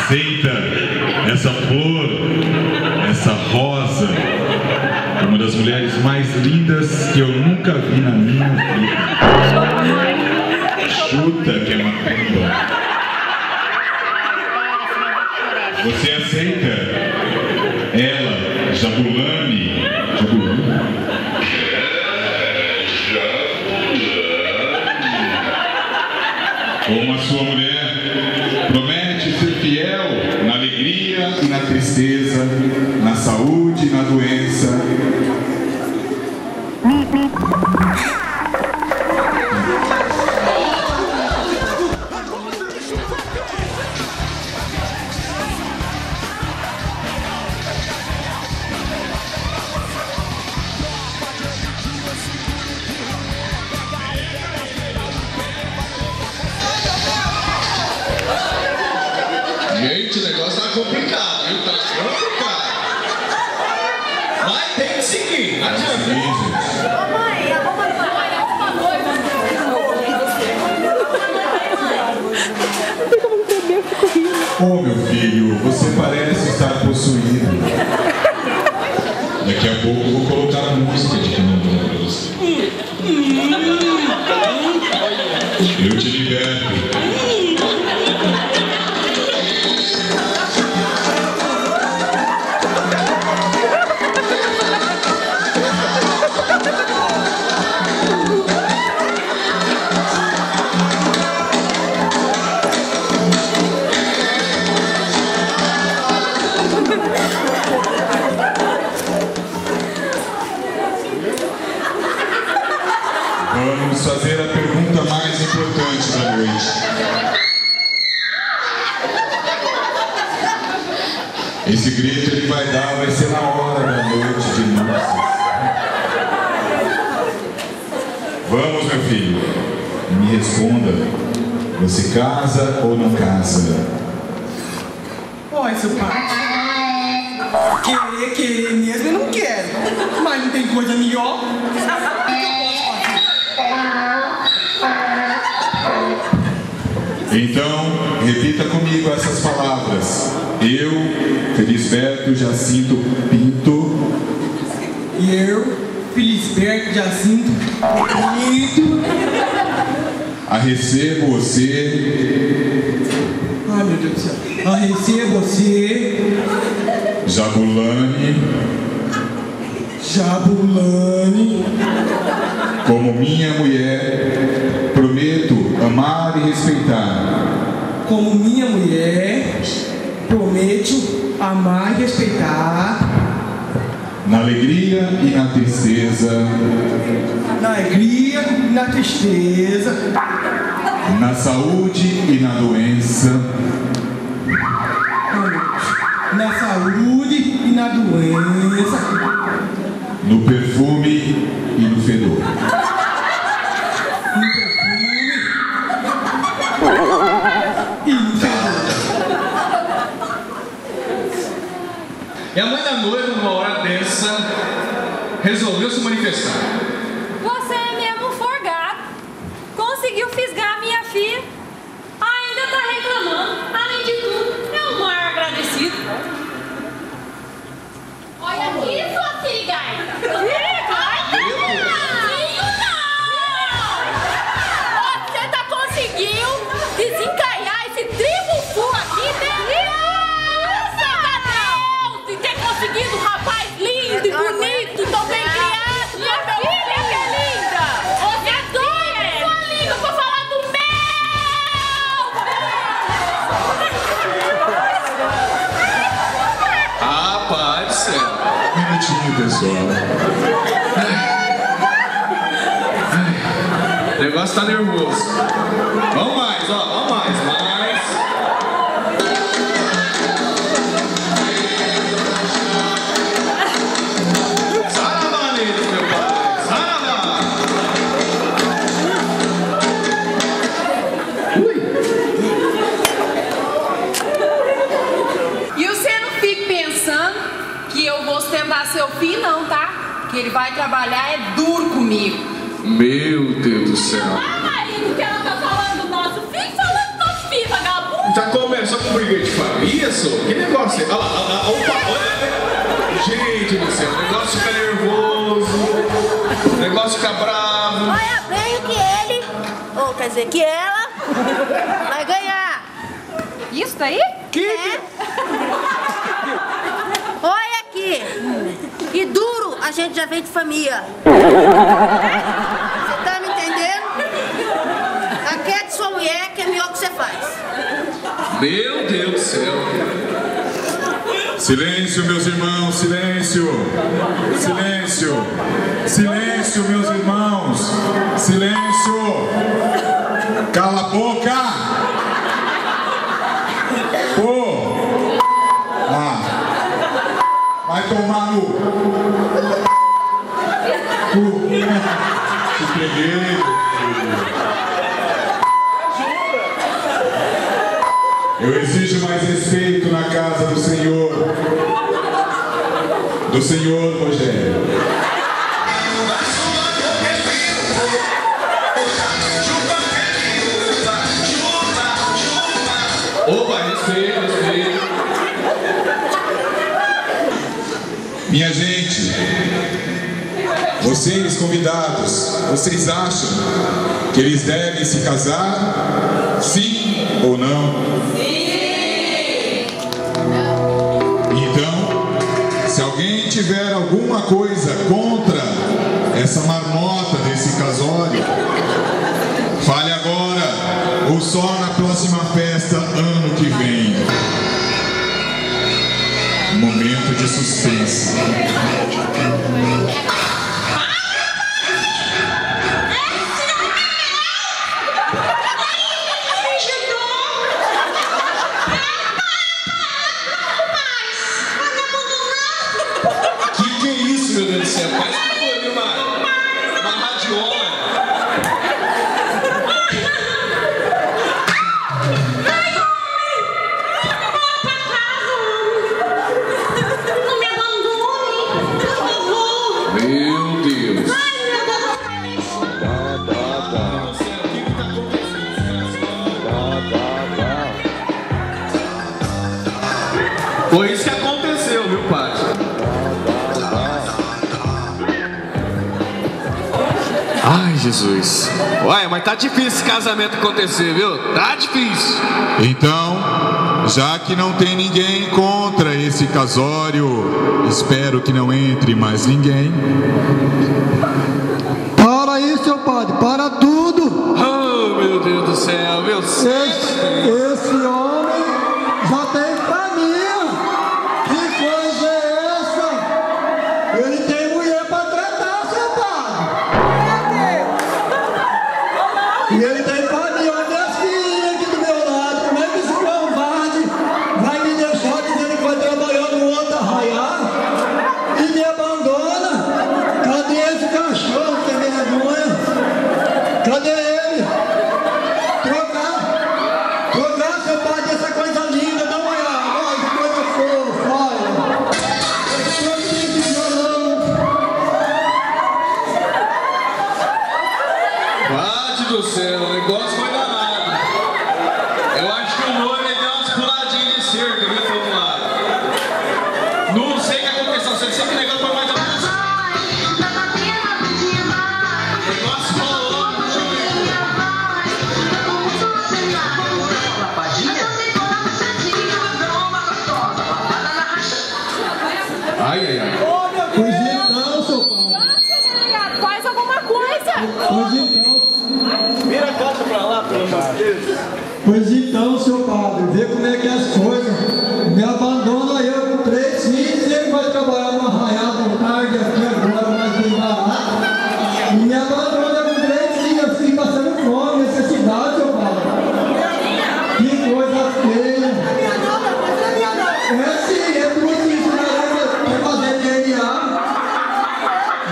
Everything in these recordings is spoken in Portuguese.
aceita essa flor, essa rosa, uma das mulheres mais lindas que eu nunca vi na minha vida. Chuta que é macumba. Você aceita ela, Jabulani? Como a sua mulher promete ser fiel na alegria e na tristeza, na saúde e na doença. Gente, o negócio tá complicado, viu? Tá complicado. Mas tem que seguir. Adianta. Mamãe, a mamãe vai uma noiva. Oh, meu filho, você parece estar possuído. Daqui a pouco eu vou colocar a música de candomblé pra você. Eu te liberto. Vamos fazer a pergunta mais importante da noite. Esse grito ele vai dar, vai ser na hora da noite de núpcias. Vamos, meu filho, me responda. Você casa ou não casa? Oi, seu pai. Querer mesmo eu não quero. Mas não tem coisa melhor. Então, repita comigo essas palavras. Eu, Felisberto Jacinto Pinto. E eu, Felisberto Jacinto Pinto. Recebo você. Ai, meu Deus do céu. Recebo você. Jabulani. Como minha mulher, prometo amar e respeitar. Como minha mulher, prometo amar e respeitar. Na alegria e na tristeza. Na alegria e na tristeza. Na saúde e na doença. Na saúde e na doença. No perfume e no fedor. No perfume e no fedor. E a mãe da noiva, numa hora dessa, resolveu se manifestar. Você é mesmo forgado. Conseguiu fisgar a minha filha. Ainda tá reclamando. Além de tudo, é um maior agradecido. Olha aqui, sua sirigaita. Você tá conseguiu desencalhar esse tribo aqui, né? Deus! E ter conseguido um rapaz lindo e bonito, tão bem criado. Minha filha que é linda. Você é doida, sua língua pra falar do mel. Ah, pai do céu. Um minutinho, pessoal. O negócio tá nervoso. Vamos mais, ó. Vamos mais. Saravá neles, meu pai. Saravá. E você não fique pensando que eu vou sustentar seu filho, não, tá? Que ele vai trabalhar duro comigo. Meu Deus do céu. Ah, marido, que ela tá falando do nosso filho, falando do nosso filho, vagabundo. Já começou de briga de família, só? Que negócio é? Olha lá, opa, olha. Gente do céu, o negócio fica nervoso, o negócio fica bravo. Olha bem que ele, ou quer dizer que ela, vai ganhar. Isso daí? É. Olha aqui. E duro a gente já vem de família. Você tá me entendendo? Aqui é de sua mulher que é melhor que você faz. Meu Deus do céu. Silêncio, meus irmãos, silêncio. Silêncio. Silêncio, meus irmãos. Silêncio. Cala a boca. Pô. Ah. Vai tomar no... Te peguei. Eu exijo mais respeito na casa do Senhor. Do Senhor, Rogério. Opa, respeito, respeito. Minha gente, vocês convidados, vocês acham que eles devem se casar? Sim ou não? Sim! Então, se alguém tiver alguma coisa contra essa marmota desse casório, fale agora ou só na próxima festa ano que vem. Momento de suspense. Que é isso, meu Deus do céu? Parece que foi uma radiola. Meu Deus. Foi isso que aconteceu, viu, Pati? Ai, Jesus. Uai, mas tá difícil esse casamento acontecer, viu? Tá difícil. Então, já que não tem ninguém contra esse casório, espero que não entre mais ninguém. Para aí, seu padre, para tudo. Oh, meu Deus do céu, meu Deus. Esse homem já tem família. Que coisa é essa? Ele tem mulher para tratar, seu padre. E ele tem família. Olha minhas filhas aqui do meu lado. Como é que esse covarde vai me deixar dizendo que vai trabalhar no outro arraial e me abandona? Cadê esse cachorro que tem vergonha? Cadê ele? Trocar, seu padre, essa coisa linda, dá uma olhada, olha que coisa fofa, olha. Esse trocinho de violão. Pati do céu, o negócio foi danado. Eu acho que o noivo deu umas puladinhas de cerca, viu, pro outro lado. Não sei o que aconteceu, sei que o negócio foi mais ou menos. O negócio rolou, ai, ai, ai. Pois então, seu padre. Nossa, delegado, faz alguma coisa! Pois então. Vira a caixa pra lá, pelo amor de Deus. Pois então, seu padre, vê como é que é as coisas. Me abandona eu com 3 filhos e ele vai trabalhar no arraial de tarde aqui agora, mais bem barato. E me abandona com 3 filhos, eu fico passando fome, necessidade, seu padre. Que coisa feia. É sim, é por isso, né? Vai fazer DNA.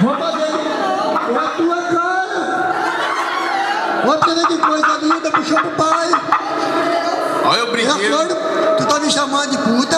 Vou fazer. É a tua cara. Olha que coisa linda, puxou pro pai. Olha o brinquedo. Tu tá me chamando de puta?